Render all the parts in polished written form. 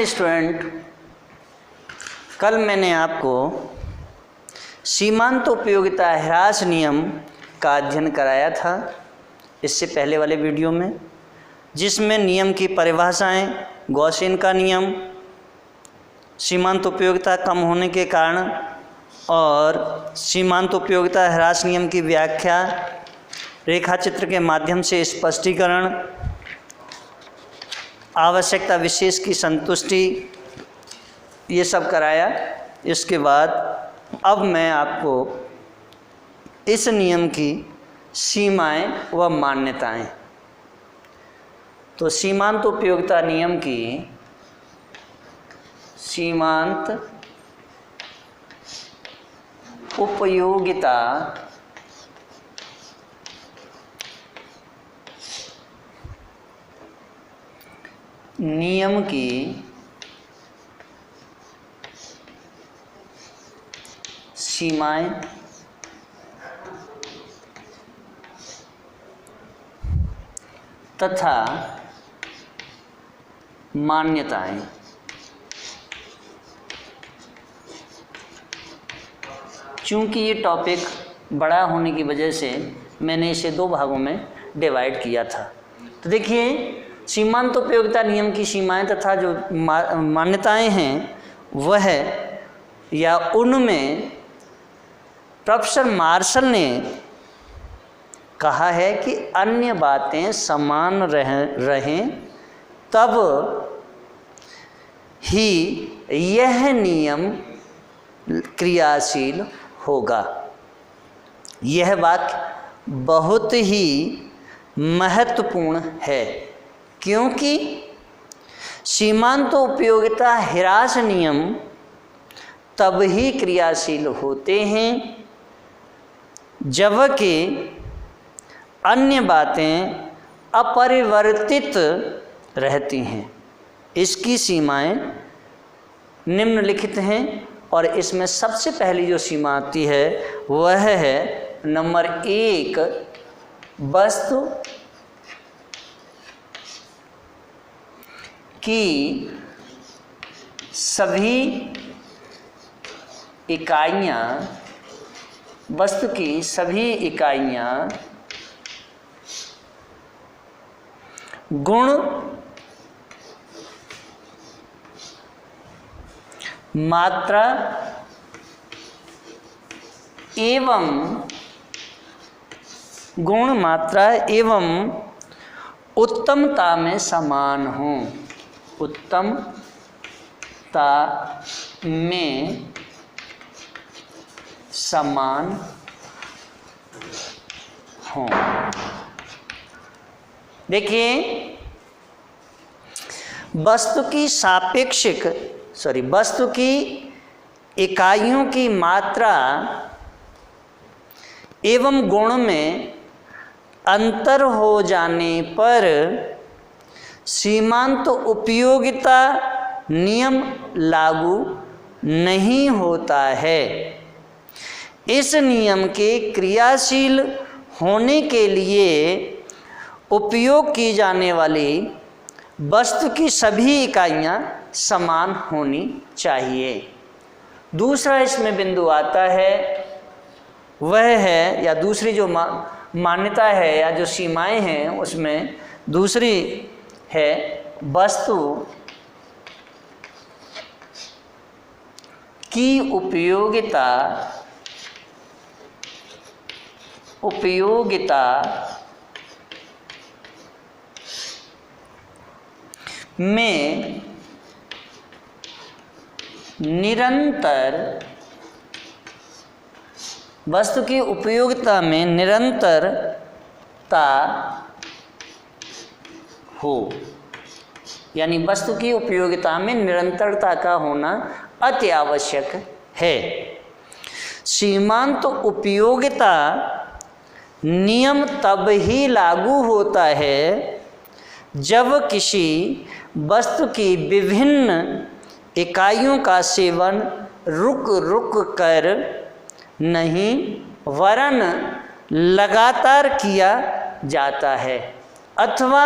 Dear student, कल मैंने आपको सीमांत उपयोगिता ह्रास नियम का अध्ययन कराया था इससे पहले वाले वीडियो में, जिसमें नियम की परिभाषाएं, गॉसियन का नियम, सीमांत उपयोगिता कम होने के कारण और सीमांत उपयोगिता ह्रास नियम की व्याख्या, रेखा चित्र के माध्यम से स्पष्टीकरण, आवश्यकता विशेष की संतुष्टि, ये सब कराया। इसके बाद अब मैं आपको इस नियम की सीमाएं व मान्यताएं, तो सीमांत उपयोगिता नियम की सीमांत उपयोगिता नियम की सीमाएं तथा मान्यताएं। चूँकि ये टॉपिक बड़ा होने की वजह से मैंने इसे दो भागों में डिवाइड किया था। तो देखिए, सीमांत उपयोगिता नियम की सीमाएं तथा जो मान्यताएं हैं वह या उनमें प्रोफेसर मार्शल ने कहा है कि अन्य बातें समान रहें तब ही यह नियम क्रियाशील होगा। यह वाक्य बहुत ही महत्वपूर्ण है, क्योंकि सीमांत उपयोगिता ह्रास नियम तब ही क्रियाशील होते हैं जबकि अन्य बातें अपरिवर्तित रहती हैं। इसकी सीमाएं निम्नलिखित हैं और इसमें सबसे पहली जो सीमा आती है वह है नंबर 1, वस्तु की सभी इकाइयाँ, वस्तु की सभी इकाइयाँ गुण, मात्रा एवं उत्तमता में समान हों। उत्तमता में समान हों। देखिए, वस्तु की इकाइयों की मात्रा एवं गुण में अंतर हो जाने पर सीमांत उपयोगिता नियम लागू नहीं होता है। इस नियम के क्रियाशील होने के लिए उपयोग की जाने वाली वस्तु की सभी इकाइयाँ समान होनी चाहिए। दूसरा इसमें बिंदु आता है वह है, या दूसरी जो मान्यता है या जो सीमाएं हैं उसमें दूसरी है वस्तु की उपयोगिता में निरंतर, वस्तु की उपयोगिता में निरंतरता हो, यानी वस्तु की उपयोगिता में निरंतरता का होना अति आवश्यक है। सीमांत उपयोगिता नियम तब ही लागू होता है जब किसी वस्तु की विभिन्न इकाइयों का सेवन रुक रुक कर नहीं वरन लगातार किया जाता है अथवा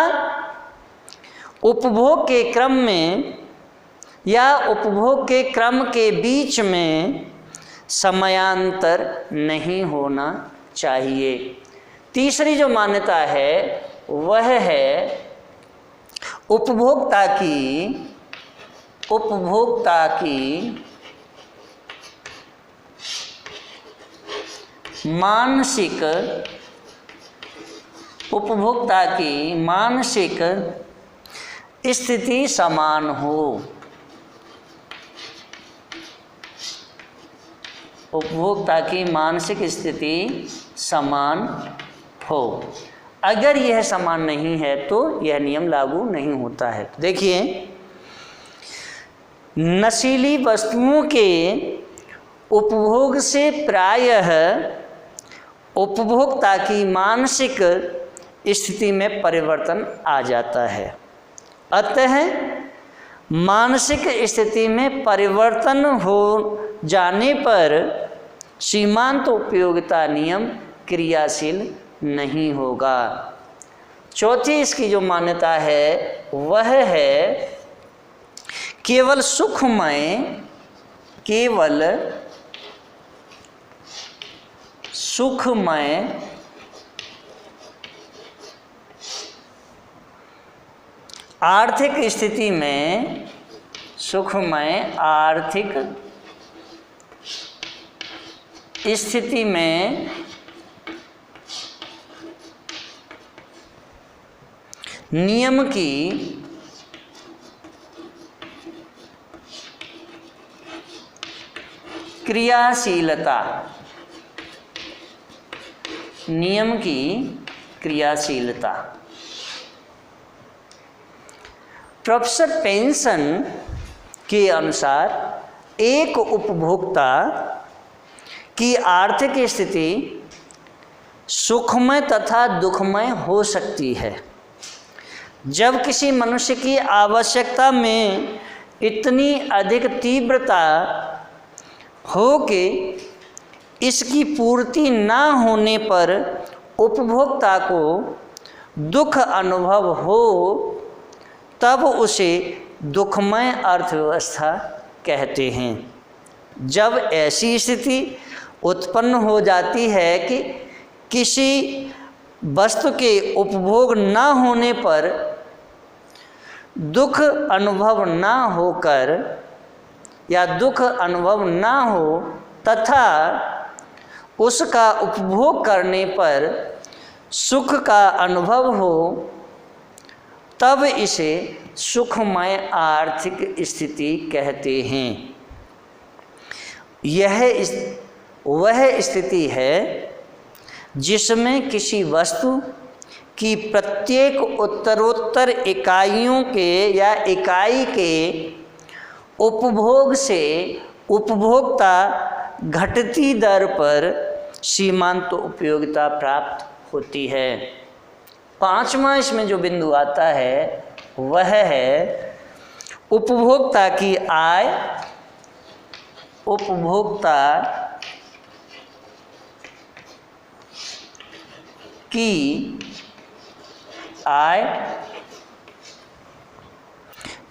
उपभोग के क्रम में या उपभोग के क्रम के बीच में समयांतर नहीं होना चाहिए। तीसरी जो मान्यता है वह है उपभोक्ता की मानसिक स्थिति समान हो। उपभोक्ता की मानसिक स्थिति समान हो। अगर यह समान नहीं है तो यह नियम लागू नहीं होता है। देखिए, नशीली वस्तुओं के उपभोग से प्रायः उपभोक्ता की मानसिक स्थिति में परिवर्तन आ जाता है। अतः मानसिक स्थिति में परिवर्तन हो जाने पर सीमांत उपयोगिता नियम क्रियाशील नहीं होगा। चौथी इसकी जो मान्यता है वह है केवल सुखमय आर्थिक स्थिति में नियम की क्रियाशीलता प्रोफेसर पेंसन के अनुसार एक उपभोक्ता की आर्थिक स्थिति सुखमय तथा दुखमय हो सकती है। जब किसी मनुष्य की आवश्यकता में इतनी अधिक तीव्रता हो कि इसकी पूर्ति ना होने पर उपभोक्ता को दुख अनुभव हो, तब उसे दुखमय अर्थव्यवस्था कहते हैं। जब ऐसी स्थिति उत्पन्न हो जाती है कि किसी वस्तु के उपभोग न होने पर दुख अनुभव ना होकर या दुख अनुभव ना हो तथा उसका उपभोग करने पर सुख का अनुभव हो, तब इसे सुखमय आर्थिक स्थिति कहते हैं। यह वह स्थिति है जिसमें किसी वस्तु की प्रत्येक उत्तरोत्तर इकाइयों के या इकाई के उपभोग से उपभोक्ता घटती दर पर सीमांत उपयोगिता प्राप्त होती है। पांचवा इसमें जो बिंदु आता है वह है उपभोक्ता की आय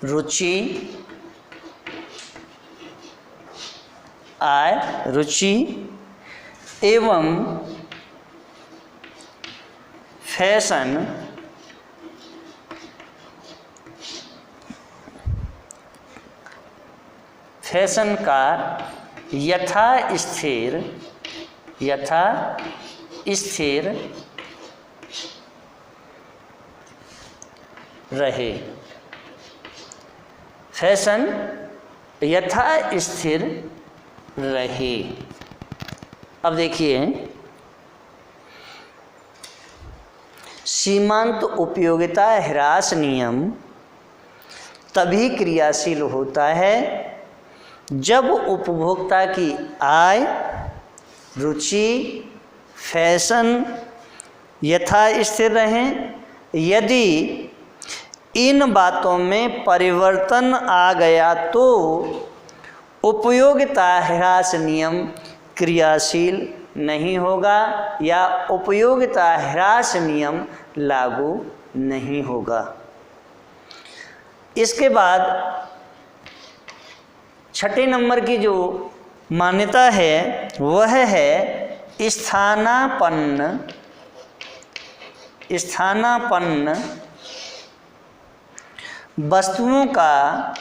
रुचि एवं फैशन का यथा स्थिर रहे। फैशन यथा स्थिर रहे। अब देखिए, सीमांत उपयोगिता ह्रास नियम तभी क्रियाशील होता है जब उपभोक्ता की आय, रुचि, फैशन यथा स्थिर रहें। यदि इन बातों में परिवर्तन आ गया तो उपयोगिता ह्रास नियम क्रियाशील नहीं होगा या उपयोगिता ह्रास नियम लागू नहीं होगा। इसके बाद छठे नंबर की जो मान्यता है वह है स्थानापन्न वस्तुओं का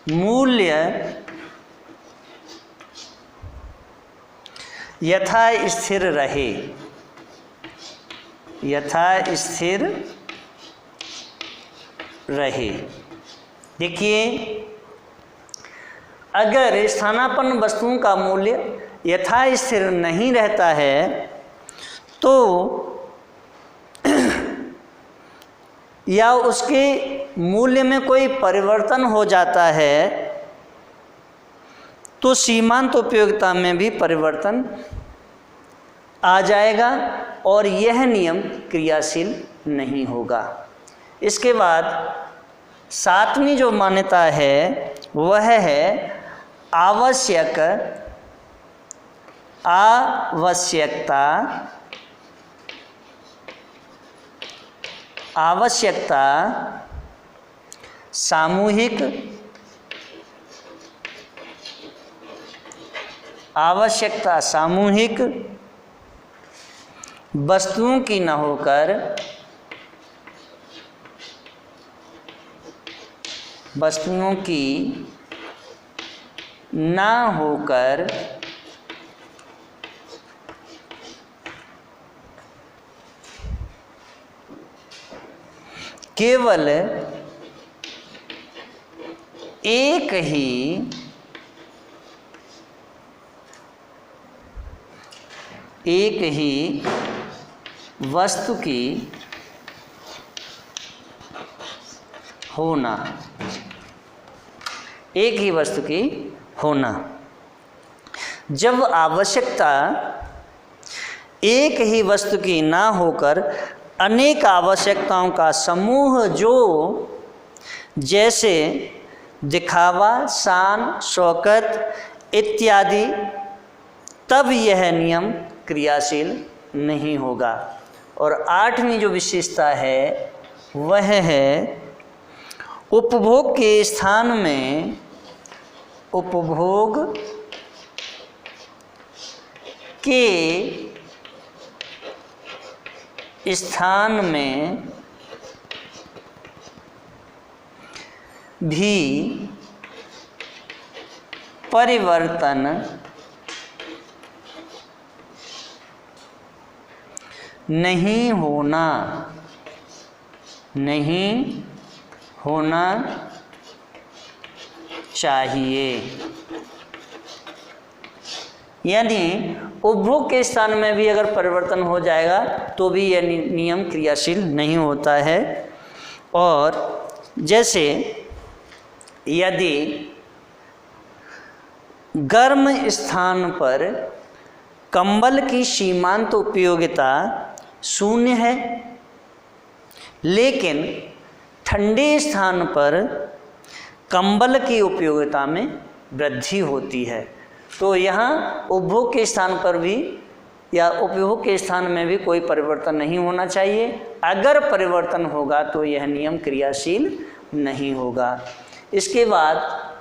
मूल्य यथा स्थिर रहे। देखिए, अगर स्थानापन्न वस्तुओं का मूल्य यथा स्थिर नहीं रहता है तो या उसके मूल्य में कोई परिवर्तन हो जाता है तो सीमांत उपयोगिता में भी परिवर्तन आ जाएगा और यह नियम क्रियाशील नहीं होगा। इसके बाद सातवीं जो मान्यता है वह है आवश्यकता सामूहिक वस्तुओं की न होकर केवल एक ही वस्तु की होना, एक ही वस्तु की होना। जब आवश्यकता एक ही वस्तु की ना होकर अनेक आवश्यकताओं का समूह, जो जैसे दिखावा, शान, शौकत इत्यादि, तब यह नियम क्रियाशील नहीं होगा। और आठवीं जो विशेषता है वह है उपभोग के स्थान में भी परिवर्तन नहीं होना चाहिए। यानी उपभोग के स्थान में भी अगर परिवर्तन हो जाएगा तो भी यह नियम क्रियाशील नहीं होता है। और जैसे यदि गर्म स्थान पर कंबल की सीमांत उपयोगिता 0 है, लेकिन ठंडे स्थान पर कंबल की उपयोगिता में वृद्धि होती है, तो यहाँ उपभोग के स्थान पर भी या उपभोग के स्थान में भी कोई परिवर्तन नहीं होना चाहिए। अगर परिवर्तन होगा तो यह नियम क्रियाशील नहीं होगा। इसके बाद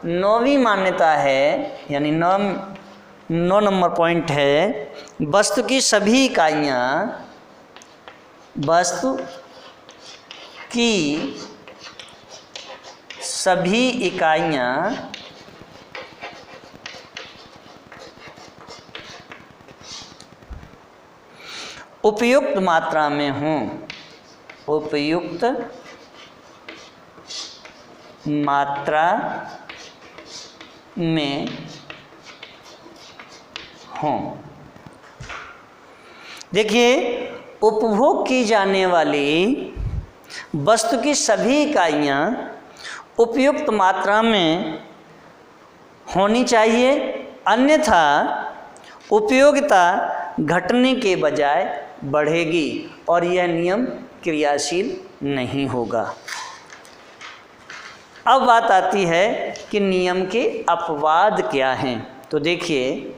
9वीं मान्यता है, यानी 9 नंबर पॉइंट है, वस्तु की सभी इकाइयाँ उपयुक्त मात्रा में हों, देखिए, उपभोग की जाने वाली वस्तु की सभी इकाइयाँ उपयुक्त मात्रा में होनी चाहिए, अन्यथा उपयोगिता घटने के बजाय बढ़ेगी और यह नियम क्रियाशील नहीं होगा। अब बात आती है कि नियम के अपवाद क्या हैं। तो देखिए,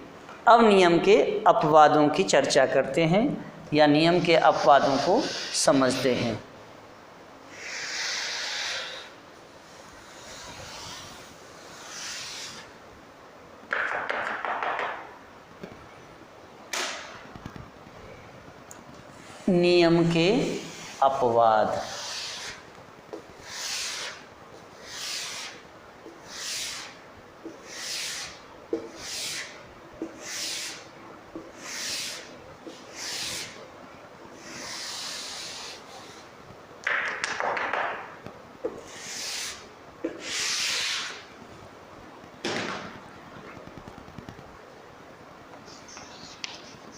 अब नियम के अपवादों की चर्चा करते हैं या नियम के अपवादों को समझते हैं। नियम के अपवाद।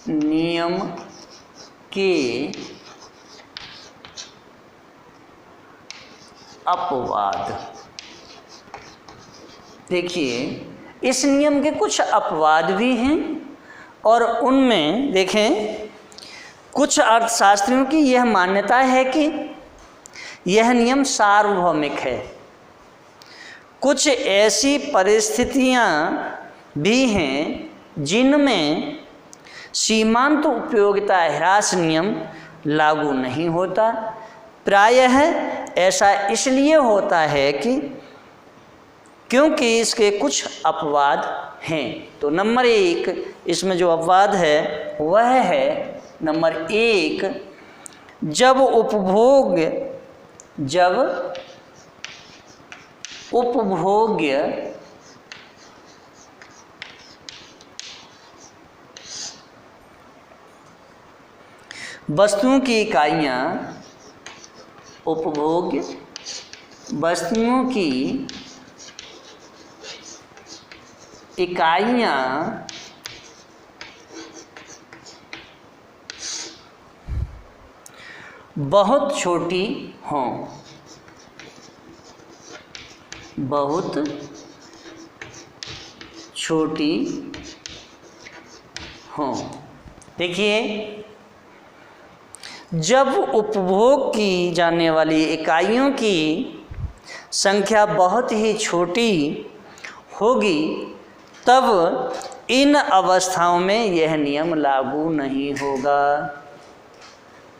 नियम के अपवाद। देखिए, इस नियम के कुछ अपवाद भी हैं और उनमें देखें कुछ अर्थशास्त्रियों की यह मान्यता है कि यह नियम सार्वभौमिक है। कुछ ऐसी परिस्थितियां भी हैं जिनमें सीमांत उपयोगिता ह्रास नियम लागू नहीं होता। प्रायः ऐसा इसलिए होता है कि क्योंकि इसके कुछ अपवाद हैं। तो नंबर 1 इसमें जो अपवाद है वह है नंबर 1, जब उपभोग्य वस्तुओं की इकाइयाँ, उपभोग्य वस्तुओं की इकाइयाँ बहुत छोटी हों, बहुत छोटी हों। देखिए, जब उपभोग की जाने वाली इकाइयों की संख्या बहुत ही छोटी होगी तब इन अवस्थाओं में यह नियम लागू नहीं होगा।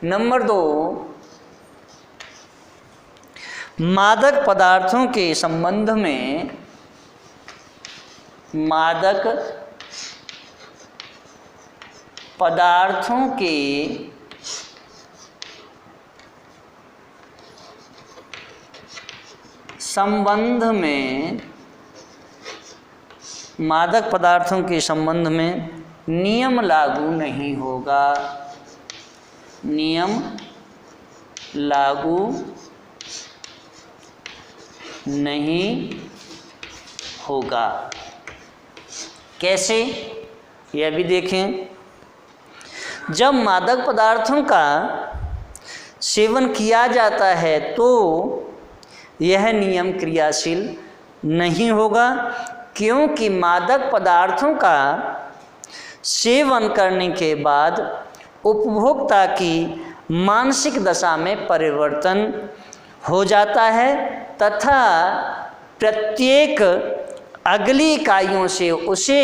नंबर 2, मादक पदार्थों के संबंध में मादक पदार्थों के संबंध में मादक पदार्थों के संबंध में नियम लागू नहीं होगा। नियम लागू नहीं होगा। कैसे, यह भी देखें। जब मादक पदार्थों का सेवन किया जाता है तो यह नियम क्रियाशील नहीं होगा, क्योंकि मादक पदार्थों का सेवन करने के बाद उपभोक्ता की मानसिक दशा में परिवर्तन हो जाता है तथा प्रत्येक अगली इकाइयों से उसे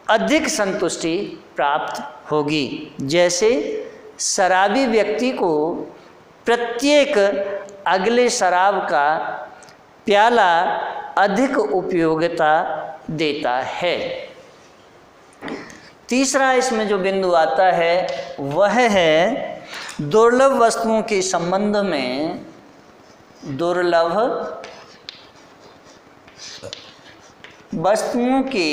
अधिक संतुष्टि प्राप्त होगी। जैसे शराबी व्यक्ति को प्रत्येक अगले शराब का प्याला अधिक उपयोगिता देता है। तीसरा इसमें जो बिंदु आता है वह है दुर्लभ वस्तुओं के संबंध में दुर्लभ वस्तुओं के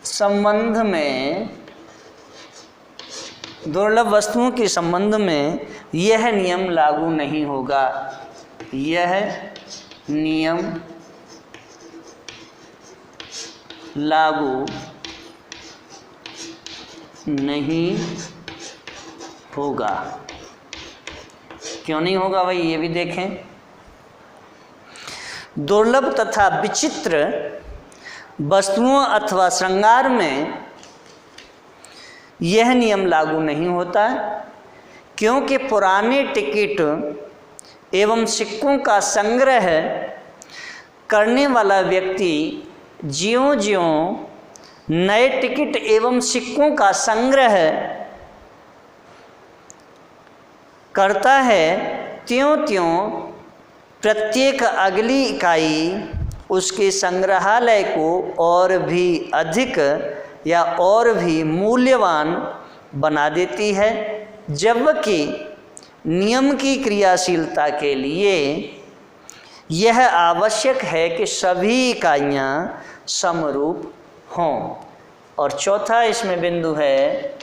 संबंध में दुर्लभ वस्तुओं के संबंध में यह नियम लागू नहीं होगा। यह नियम लागू नहीं होगा। क्यों नहीं होगा भाई, ये भी देखें। दुर्लभ तथा विचित्र वस्तुओं अथवा श्रृंगार में यह नियम लागू नहीं होता, क्योंकि पुराने टिकट एवं सिक्कों का संग्रह करने वाला व्यक्ति ज्यों-ज्यों नए टिकट एवं सिक्कों का संग्रह करता है त्यों-त्यों प्रत्येक अगली इकाई उसके संग्रहालय को और भी अधिक या और भी मूल्यवान बना देती है, जबकि नियम की क्रियाशीलता के लिए यह आवश्यक है कि सभी इकाइयाँ समरूप हों। और चौथा इसमें बिंदु है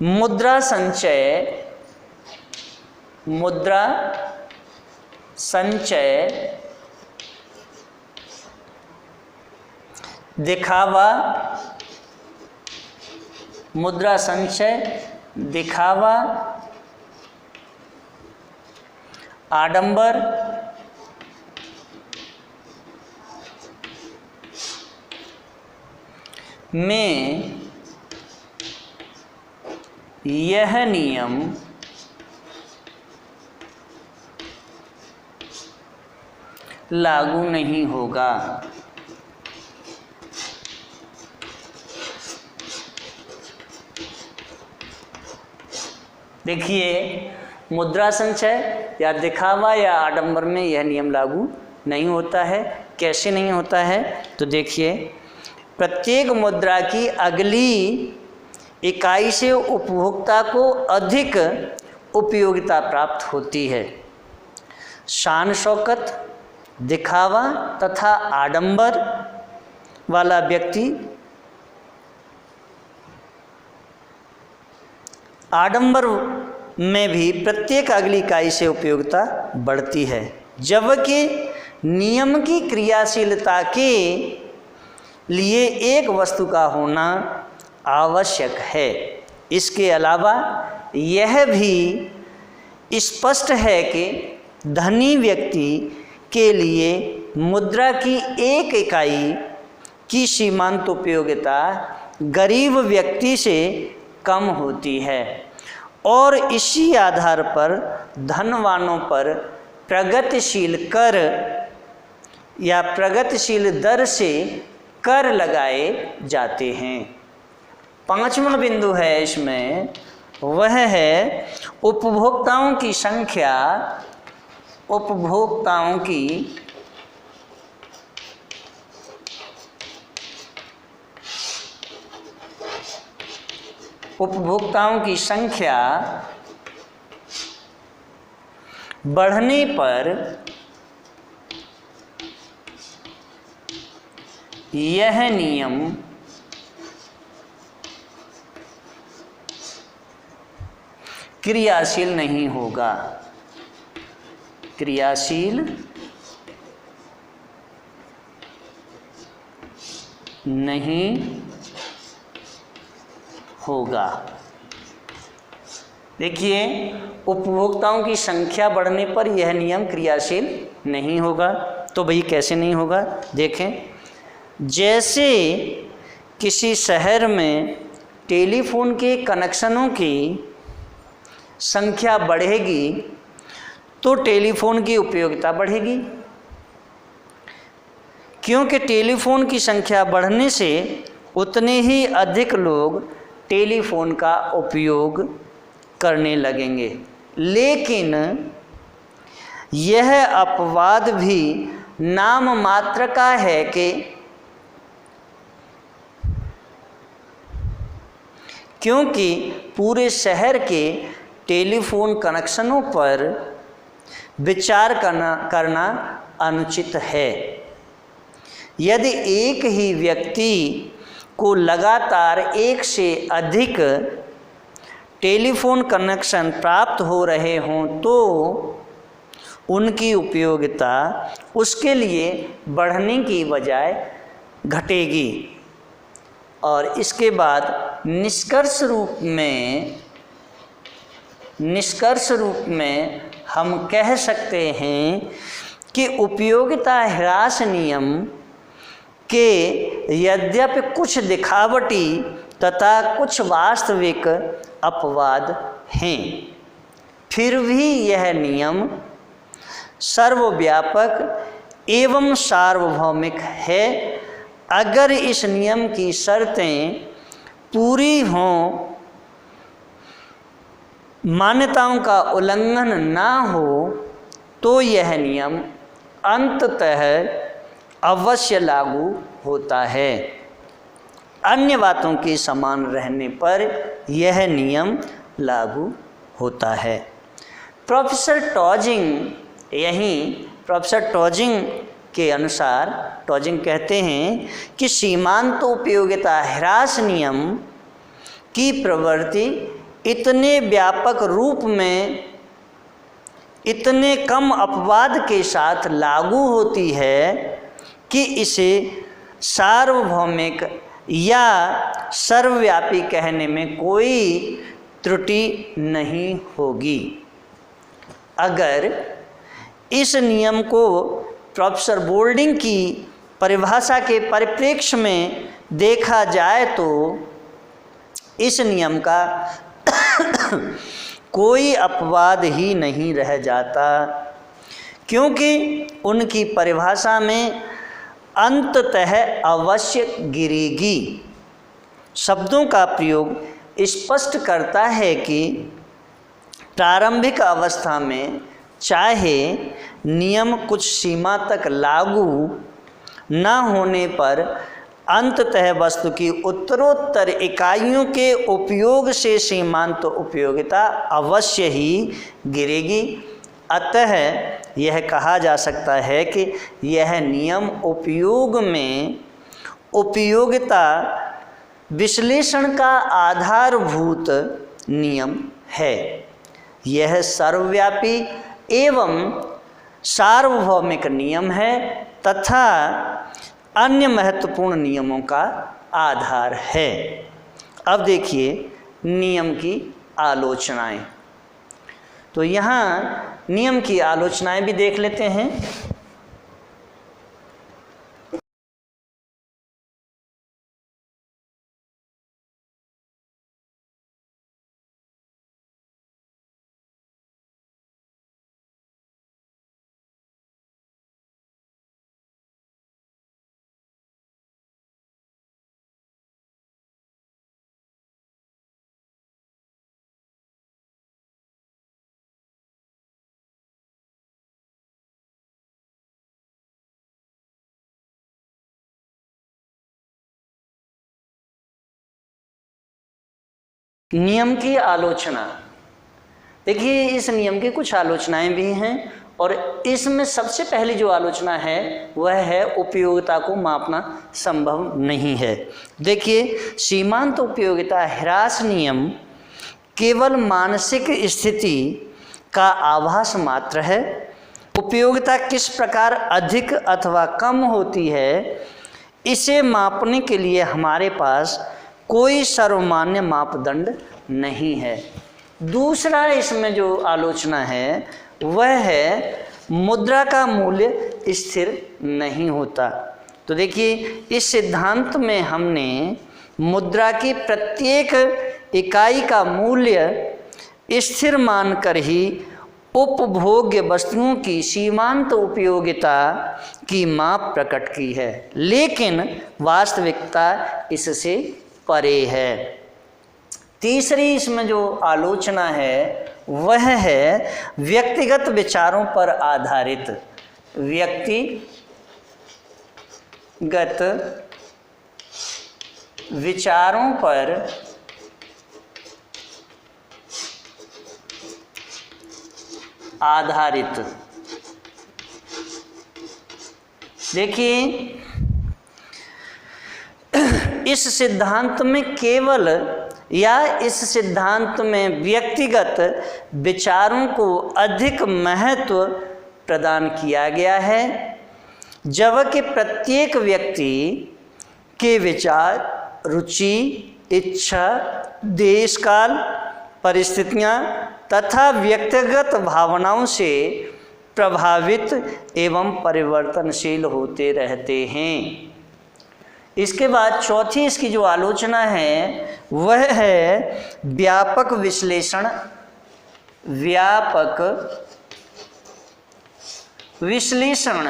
मुद्रा संचय। मुद्रा संचय दिखावा, मुद्रा संचय दिखावा, आडंबर, में यह नियम लागू नहीं होगा। देखिए, मुद्रा संचय या दिखावा या आडंबर में यह नियम लागू नहीं होता है। कैसे नहीं होता है? तो देखिए, प्रत्येक मुद्रा की अगली इकाई से उपभोक्ता को अधिक उपयोगिता प्राप्त होती है। शान शौकत, दिखावा तथा आडंबर वाला व्यक्ति आडंबर में भी प्रत्येक अगली इकाई से उपयोगिता बढ़ती है, जबकि नियम की क्रियाशीलता के लिए एक वस्तु का होना आवश्यक है। इसके अलावा यह भी स्पष्ट है कि धनी व्यक्ति के लिए मुद्रा की एक इकाई की सीमांत उपयोगिता गरीब व्यक्ति से कम होती है और इसी आधार पर धनवानों पर प्रगतिशील कर या प्रगतिशील दर से कर लगाए जाते हैं। पांचवा बिंदु है इसमें, वह है उपभोक्ताओं की संख्या। उपभोक्ताओं की संख्या बढ़ने पर यह नियम क्रियाशील नहीं होगा। क्रियाशील नहीं होगा। देखिए, उपभोक्ताओं की संख्या बढ़ने पर यह नियम क्रियाशील नहीं होगा। तो भाई कैसे नहीं होगा? देखें, जैसे किसी शहर में टेलीफोन के कनेक्शनों की संख्या बढ़ेगी तो टेलीफोन की उपयोगिता बढ़ेगी, क्योंकि टेलीफोन की संख्या बढ़ने से उतने ही अधिक लोग टेलीफोन का उपयोग करने लगेंगे। लेकिन यह अपवाद भी नाम मात्र का है कि क्योंकि पूरे शहर के टेलीफोन कनेक्शनों पर विचार करना अनुचित है। यदि एक ही व्यक्ति को लगातार एक से अधिक टेलीफोन कनेक्शन प्राप्त हो रहे हों तो उनकी उपयोगिता उसके लिए बढ़ने की बजाय घटेगी। और इसके बाद निष्कर्ष रूप में हम कह सकते हैं कि उपयोगिता ह्रास नियम के यद्यपि कुछ दिखावटी तथा कुछ वास्तविक अपवाद हैं, फिर भी यह नियम सर्वव्यापक एवं सार्वभौमिक है। अगर इस नियम की शर्तें पूरी हों, मान्यताओं का उल्लंघन ना हो, तो यह नियम अंततः अवश्य लागू होता है। अन्य बातों के समान रहने पर यह नियम लागू होता है। प्रोफेसर टॉजिंग के अनुसार टॉजिंग कहते हैं कि सीमांत उपयोगिता ह्रास नियम की प्रवृत्ति इतने व्यापक रूप में इतने कम अपवाद के साथ लागू होती है कि इसे सार्वभौमिक या सर्वव्यापी कहने में कोई त्रुटि नहीं होगी। अगर इस नियम को प्रोफेसर बोल्डिंग की परिभाषा के परिप्रेक्ष्य में देखा जाए तो इस नियम का कोई अपवाद ही नहीं रह जाता, क्योंकि उनकी परिभाषा में अंततः अवश्य गिरेगी। शब्दों का प्रयोग स्पष्ट करता है कि प्रारंभिक अवस्था में चाहे नियम कुछ सीमा तक लागू न होने पर अंततः वस्तु की उत्तरोत्तर इकाइयों के उपयोग से सीमांत उपयोगिता अवश्य ही गिरेगी। अतः यह कहा जा सकता है कि यह नियम उपयोग में उपयोगिता विश्लेषण का आधारभूत नियम है। यह सर्वव्यापी एवं सार्वभौमिक नियम है तथा अन्य महत्वपूर्ण नियमों का आधार है। अब देखिए नियम की आलोचनाएं। तो यहाँ नियम की आलोचनाएं भी देख लेते हैं। नियम की आलोचना, देखिए इस नियम की कुछ आलोचनाएं भी हैं और इसमें सबसे पहली जो आलोचना है वह है उपयोगिता को मापना संभव नहीं है। देखिए सीमांत उपयोगिता ह्रास नियम केवल मानसिक स्थिति का आभास मात्र है। उपयोगिता किस प्रकार अधिक अथवा कम होती है इसे मापने के लिए हमारे पास कोई सर्वमान्य मापदंड नहीं है। दूसरा इसमें जो आलोचना है वह है मुद्रा का मूल्य स्थिर नहीं होता। तो देखिए इस सिद्धांत में हमने मुद्रा की प्रत्येक इकाई का मूल्य स्थिर मानकर ही उपभोग्य वस्तुओं की सीमांत उपयोगिता की माप प्रकट की है, लेकिन वास्तविकता इससे परे है। तीसरी इसमें जो आलोचना है वह है व्यक्तिगत विचारों पर आधारित, व्यक्तिगत विचारों पर आधारित। देखिए इस सिद्धांत में केवल या इस सिद्धांत में व्यक्तिगत विचारों को अधिक महत्व प्रदान किया गया है, जबकि प्रत्येक व्यक्ति के विचार, रुचि, इच्छा, देश काल, परिस्थितियां तथा व्यक्तिगत भावनाओं से प्रभावित एवं परिवर्तनशील होते रहते हैं। इसके बाद चौथी इसकी जो आलोचना है वह है व्यापक विश्लेषण। व्यापक विश्लेषण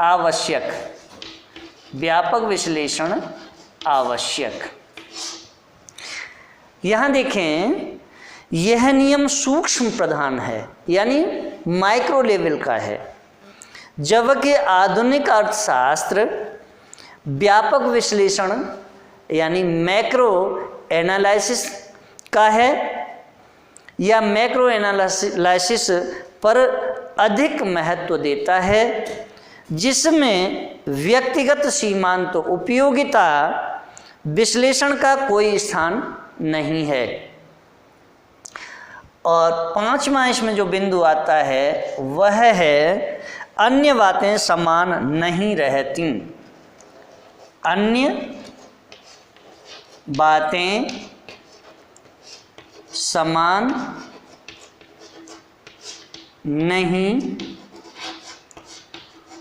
आवश्यक। व्यापक विश्लेषण आवश्यक। यहाँ देखें, यह नियम सूक्ष्म प्रधान है, यानी माइक्रो लेवल का है, जबकि आधुनिक अर्थशास्त्र व्यापक विश्लेषण यानी मैक्रो एनालिसिस का है, या मैक्रो एनालिसिस पर अधिक महत्व देता है, जिसमें व्यक्तिगत सीमांत उपयोगिता विश्लेषण का कोई स्थान नहीं है। और पांचवा इसमें जो बिंदु आता है वह है अन्य बातें समान नहीं रहती। अन्य बातें समान नहीं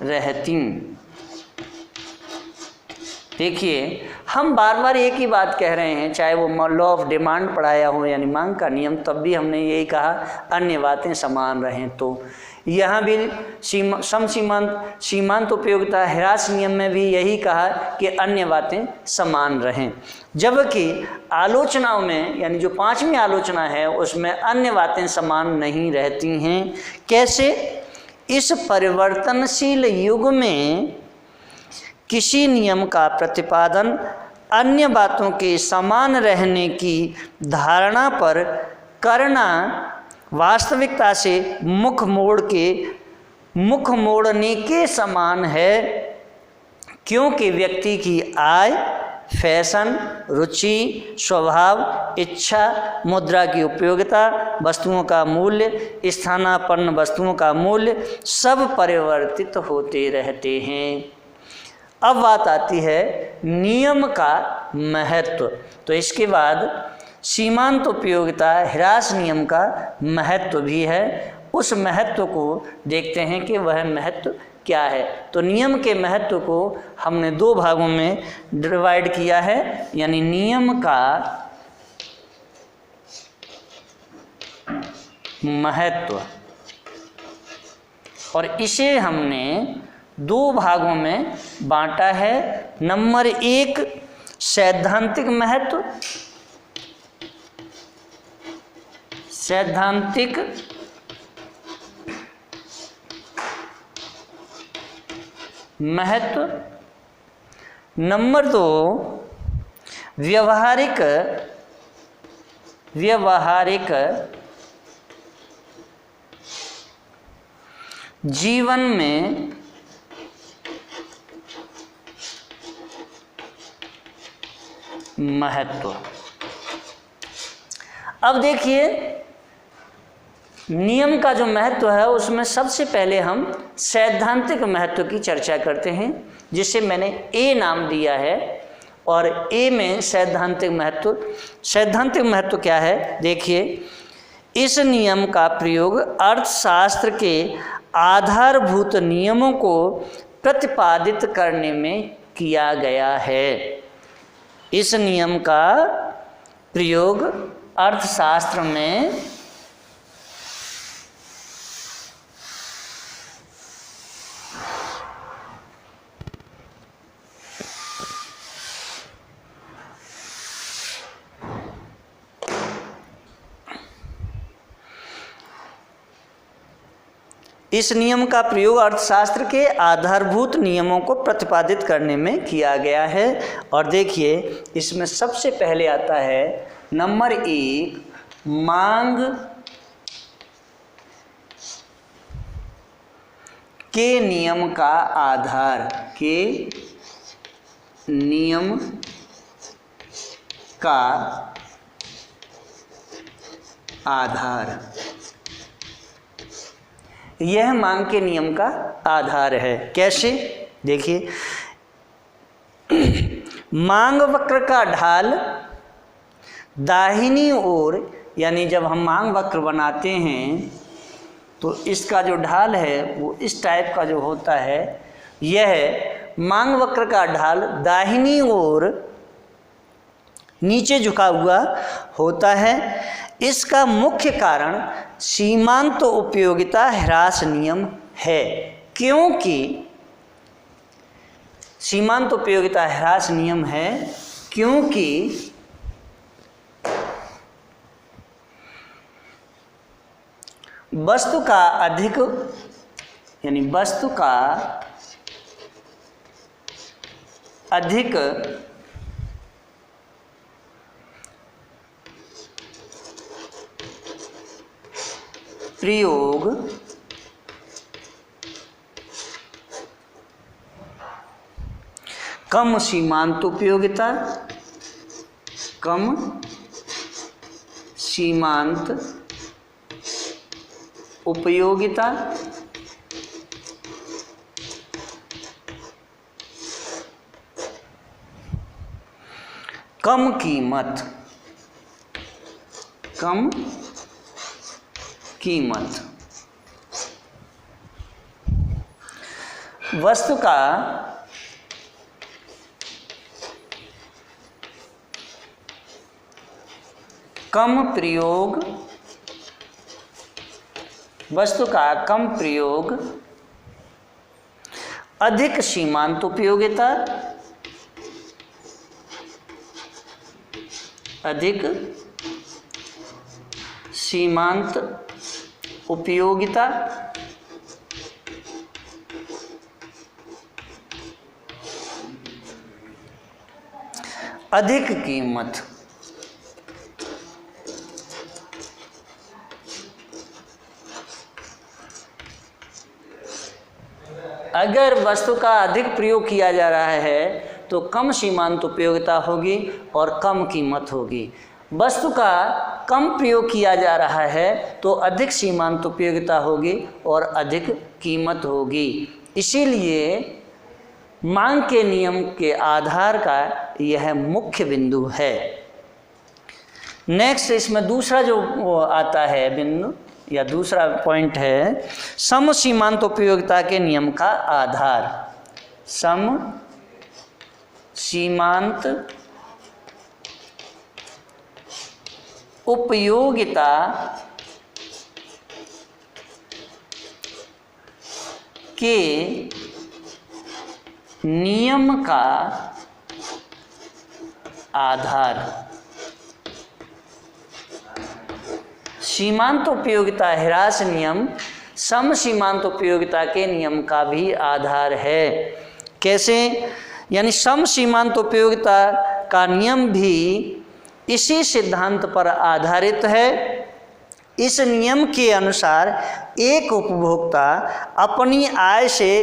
रहती। देखिए, हम बार बार एक ही बात कह रहे हैं, चाहे वो लॉ ऑफ डिमांड पढ़ाया हो यानी मांग का नियम, तब भी हमने यही कहा अन्य बातें समान रहें। तो यहाँ भी सीमांत उपयोगिता ह्रास नियम में भी यही कहा कि अन्य बातें समान रहें, जबकि आलोचनाओं में यानी जो पांचवी आलोचना है उसमें अन्य बातें समान नहीं रहती हैं। कैसे? इस परिवर्तनशील युग में किसी नियम का प्रतिपादन अन्य बातों के समान रहने की धारणा पर करना वास्तविकता से मुख मोड़ने के समान है, क्योंकि व्यक्ति की आय, फैशन, रुचि, स्वभाव, इच्छा, मुद्रा की उपयोगिता, वस्तुओं का मूल्य, स्थानापन्न वस्तुओं का मूल्य सब परिवर्तित होते रहते हैं। अब बात आती है नियम का महत्व। तो इसके बाद सीमांत उपयोगिता ह्रास नियम का महत्व भी है। उस महत्व को देखते हैं कि वह महत्व क्या है। तो नियम के महत्व को हमने दो भागों में डिवाइड किया है, यानी नियम का महत्व, और इसे हमने दो भागों में बांटा है। नंबर 1 सैद्धांतिक महत्व, सैद्धांतिक महत्व। नंबर 2 व्यवहारिक जीवन में महत्व। अब देखिए, नियम का जो महत्व है उसमें सबसे पहले हम सैद्धांतिक महत्व की चर्चा करते हैं, जिसे मैंने ए नाम दिया है। और ए में सैद्धांतिक महत्व, सैद्धांतिक महत्व क्या है? देखिए, इस नियम का प्रयोग अर्थशास्त्र के आधारभूत नियमों को प्रतिपादित करने में किया गया है। इस नियम का प्रयोग अर्थशास्त्र में इस नियम का प्रयोग अर्थशास्त्र के आधारभूत नियमों को प्रतिपादित करने में किया गया है। और देखिए, इसमें सबसे पहले आता है नंबर 1 मांग के नियम का आधार, के नियम का आधार। यह मांग के नियम का आधार है। कैसे? देखिए, मांग वक्र का ढाल दाहिनी ओर, यानी जब हम मांग वक्र बनाते हैं तो इसका जो ढाल है वो इस टाइप का जो होता है, यह मांग वक्र का ढाल दाहिनी ओर नीचे झुका हुआ होता है। इसका मुख्य कारण सीमांत उपयोगिता ह्रास नियम है, क्योंकि सीमांत उपयोगिता ह्रास नियम है क्योंकि वस्तु का अधिक यानी वस्तु का अधिक प्रयोग कम सीमांत उपयोगिता, कम सीमांत उपयोगिता, कम कीमत, कम कीमत। वस्तु का कम प्रयोग, वस्तु का कम प्रयोग, अधिक सीमांत उपयोगिता, अधिक सीमांत उपयोगिता, अधिक कीमत। अगर वस्तु का अधिक प्रयोग किया जा रहा है तो कम सीमांत उपयोगिता होगी और कम कीमत होगी। वस्तु का कम प्रयोग किया जा रहा है तो अधिक सीमांत उपयोगिता होगी और अधिक कीमत होगी। इसीलिए मांग के नियम के आधार का यह मुख्य बिंदु है। नेक्स्ट इसमें दूसरा जो आता है बिंदु या दूसरा पॉइंट है सम सीमांत उपयोगिता के नियम का आधार। सम सीमांत उपयोगिता के नियम का आधार। सीमांत उपयोगिता ह्रास नियम सम सीमांत उपयोगिता के नियम का भी आधार है। कैसे? यानी सम सीमांत उपयोगिता का नियम भी इसी सिद्धांत पर आधारित है। इस नियम के अनुसार एक उपभोक्ता अपनी आय से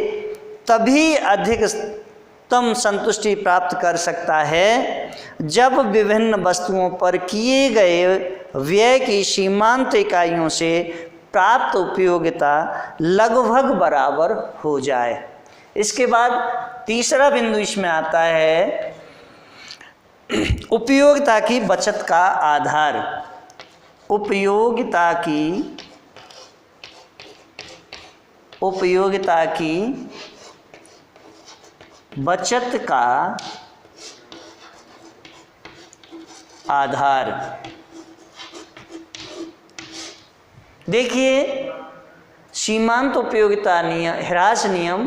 तभी अधिकतम संतुष्टि प्राप्त कर सकता है जब विभिन्न वस्तुओं पर किए गए व्यय की सीमांत इकाइयों से प्राप्त उपयोगिता लगभग बराबर हो जाए। इसके बाद तीसरा बिंदु इसमें आता है उपयोगिता की बचत का आधार। उपयोगिता की बचत का आधार। देखिए सीमांत उपयोगिता नियम ह्रास नियम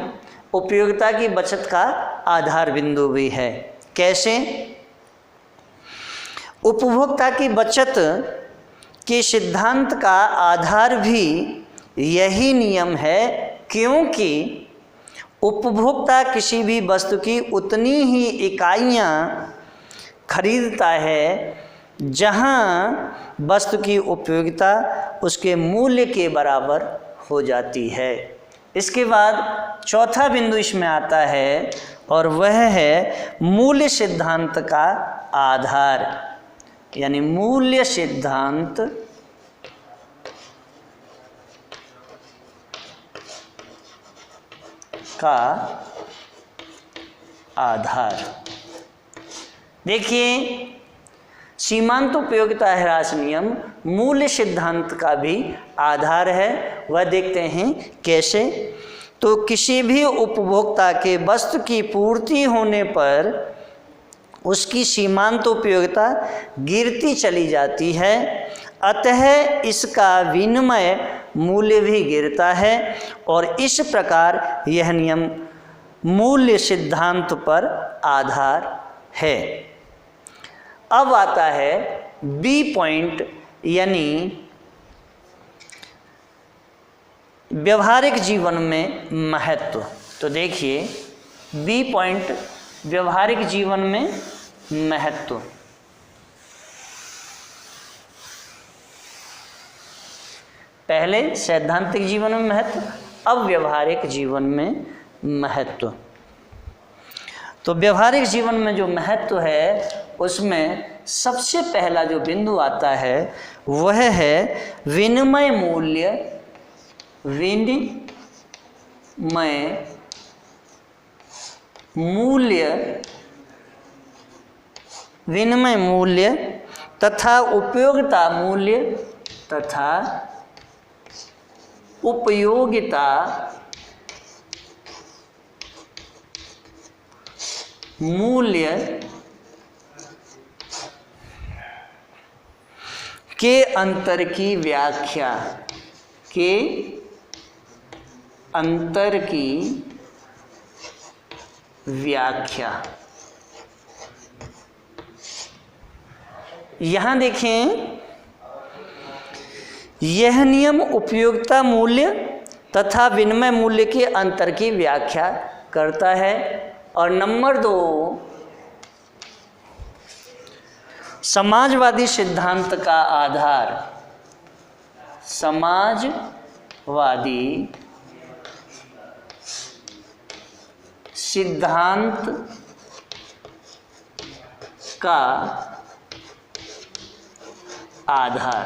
उपयोगिता की बचत का आधार बिंदु भी है। कैसे? उपभोक्ता की बचत के सिद्धांत का आधार भी यही नियम है, क्योंकि उपभोक्ता किसी भी वस्तु की उतनी ही इकाइयाँ खरीदता है जहाँ वस्तु की उपयोगिता उसके मूल्य के बराबर हो जाती है। इसके बाद चौथा बिंदु इसमें आता है और वह है मूल्य सिद्धांत का आधार। यानी मूल्य सिद्धांत का आधार। देखिए सीमांत उपयोगिता ह्रास नियम मूल्य सिद्धांत का भी आधार है। वह देखते हैं कैसे। तो किसी भी उपभोक्ता के वस्तु की पूर्ति होने पर उसकी सीमांत उपयोगिता गिरती चली जाती है, अतः इसका विनिमय मूल्य भी गिरता है और इस प्रकार यह नियम मूल्य सिद्धांत पर आधार है। अब आता है बी पॉइंट, यानी व्यवहारिक जीवन में महत्व। तो देखिए बी पॉइंट, व्यवहारिक जीवन में महत्व। पहले सैद्धांतिक जीवन में महत्व, अब व्यवहारिक जीवन में महत्व। तो व्यवहारिक जीवन में जो महत्व है उसमें सबसे पहला जो बिंदु आता है वह है विनिमय मूल्य। विनिमय मूल्य, विनिमय मूल्य तथा उपयोगिता मूल्य तथा उपयोगिता मूल्य के अंतर की व्याख्या, के अंतर की व्याख्या। यहां देखें, यह नियम उपयोगिता मूल्य तथा विनिमय मूल्य के अंतर की व्याख्या करता है। और नंबर 2, समाजवादी सिद्धांत का आधार, समाजवादी सिद्धांत का आधार।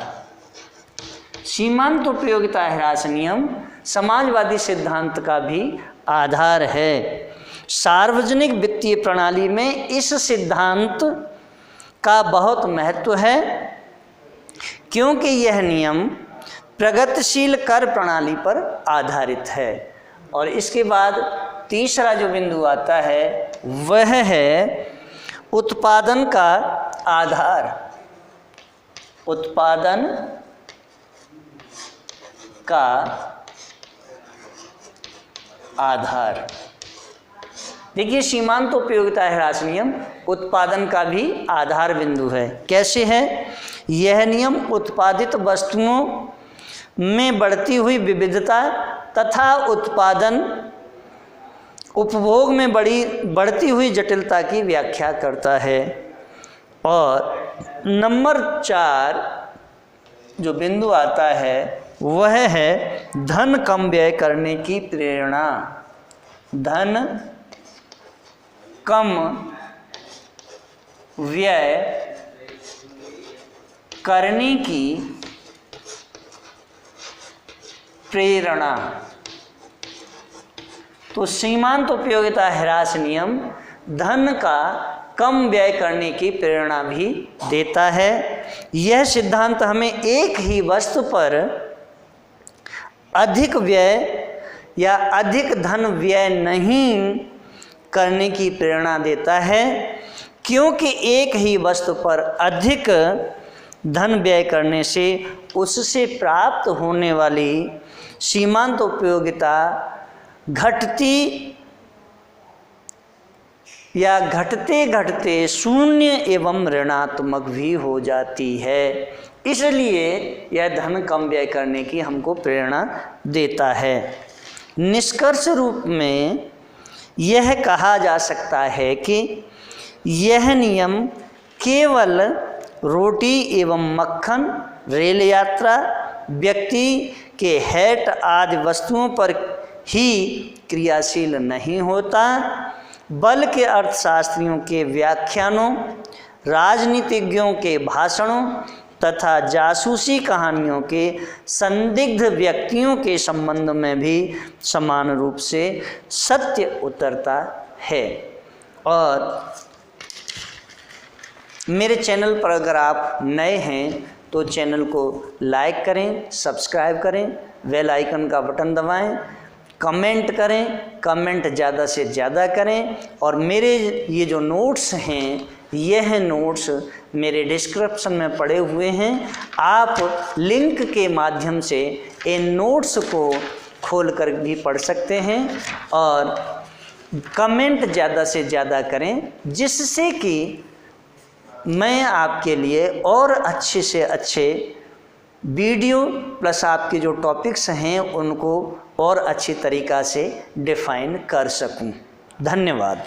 सीमांत उपयोगिता ह्रास नियम समाजवादी सिद्धांत का भी आधार है। सार्वजनिक वित्तीय प्रणाली में इस सिद्धांत का बहुत महत्व है क्योंकि यह नियम प्रगतिशील कर प्रणाली पर आधारित है। और इसके बाद तीसरा जो बिंदु आता है वह है उत्पादन का आधार। उत्पादन का आधार। देखिए सीमांत उपयोगिता ह्रास नियम उत्पादन का भी आधार बिंदु है। कैसे है? यह नियम उत्पादित वस्तुओं में बढ़ती हुई विविधता तथा उत्पादन उपभोग में बढ़ती हुई जटिलता की व्याख्या करता है। और नंबर 4 जो बिंदु आता है वह है धन कम व्यय करने की प्रेरणा। धन कम व्यय करने की प्रेरणा। तो सीमांत उपयोगिता ह्रास नियम धन का कम व्यय करने की प्रेरणा भी देता है। यह सिद्धांत हमें एक ही वस्तु पर अधिक व्यय या अधिक धन व्यय नहीं करने की प्रेरणा देता है क्योंकि एक ही वस्तु पर अधिक धन व्यय करने से उससे प्राप्त होने वाली सीमांत उपयोगिता घटती या घटते घटते शून्य एवं ऋणात्मक भी हो जाती है। इसलिए यह धन कम व्यय करने की हमको प्रेरणा देता है। निष्कर्ष रूप में यह कहा जा सकता है कि यह नियम केवल रोटी एवं मक्खन, रेल यात्रा, व्यक्ति के हैट आदि वस्तुओं पर ही क्रियाशील नहीं होता बल्कि अर्थशास्त्रियों के व्याख्यानों, राजनीतिज्ञों के भाषणों तथा जासूसी कहानियों के संदिग्ध व्यक्तियों के संबंध में भी समान रूप से सत्य उतरता है। और मेरे चैनल पर अगर आप नए हैं तो चैनल को लाइक करें, सब्सक्राइब करें, बेल आइकन का बटन दबाएं, कमेंट करें, कमेंट ज़्यादा से ज़्यादा करें। और मेरे ये जो नोट्स हैं यह नोट्स मेरे डिस्क्रिप्शन में पड़े हुए हैं। आप लिंक के माध्यम से इन नोट्स को खोल कर भी पढ़ सकते हैं और कमेंट ज़्यादा से ज़्यादा करें जिससे कि मैं आपके लिए और अच्छे से अच्छे वीडियो प्लस आपके जो टॉपिक्स हैं उनको और अच्छी तरीक़ा से डिफ़ाइन कर सकूं। धन्यवाद।